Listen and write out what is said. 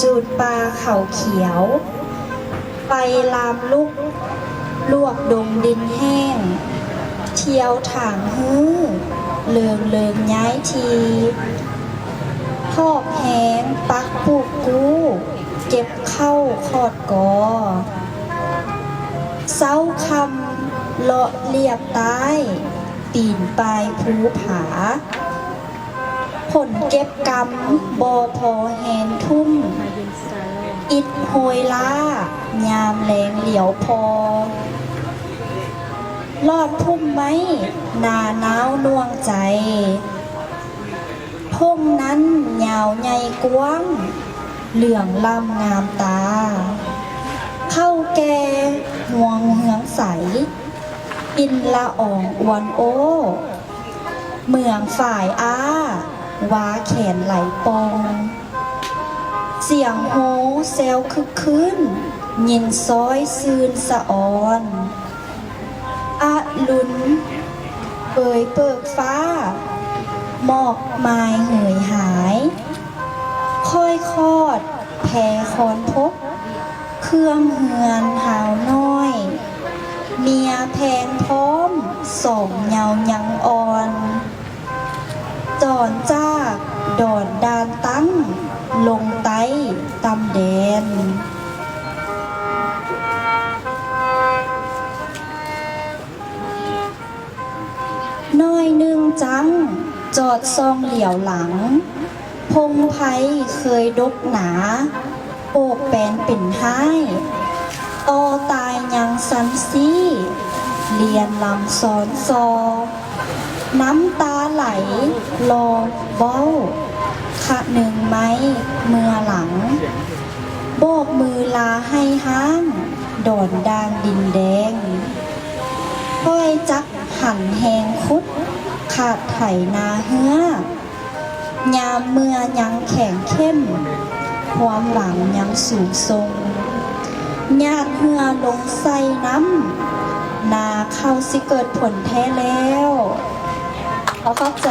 จูดปลาเขาเขียว ไปลามลุกลวกดงดินแห้ง เที่ยวถางฮื้อเลิงย้ายทีทอบแหงปักปูกกู้เก็บเข้าขอดกอเศร้าคำเลาะเรียบใต้ปีนปลายภูผาผลเก็บกำบอพอแหนทุ่มอิดโหยล่ายามแรงเหลียวพอลอดพุ่มไม้นาหนาวน่วงใจทุ่งนั้นยาวใหญ่กว้างเหลืองลำงามตาเข้าแก่ห่วงเหืองใสอินละอ่องอวนโอเมืองฝ่ายอ้าวาแขนไหลปองเสียงโฮเซลคึกคืนยินซ้อยซืนสะออนอะลุนเปิกฟ้าหมอกไม้เหยหายค่อยคอดแผ่คอนพบเครื่องเหือนหาวน้อยเมียแพงพร้อมส่งเยายังอ่อนจอนจากดอนดานตั้งลงไต้ตำแดนน้อยหนึ่งจังจอดซองเหลียวหลังพงไพเคยดกหนาโอกแปนปิ่นให้ต่อตายยังสันซี่เรียนลำซ้อนซอน้ำตาไหลรอเบ้าขะหนึ่งไม้เมื่อหลังโบกมือลาให้ห้างดอนดางดินแดงค่อยจักหันแหงคุดขาดไถนาเฮือยามเมื่อยังแข็งเข้มความหวังยังสูงทรงญาติเฮือลงใส่น้ำนาเข้าสิเกิดผลแท้แล้วเข้าใจ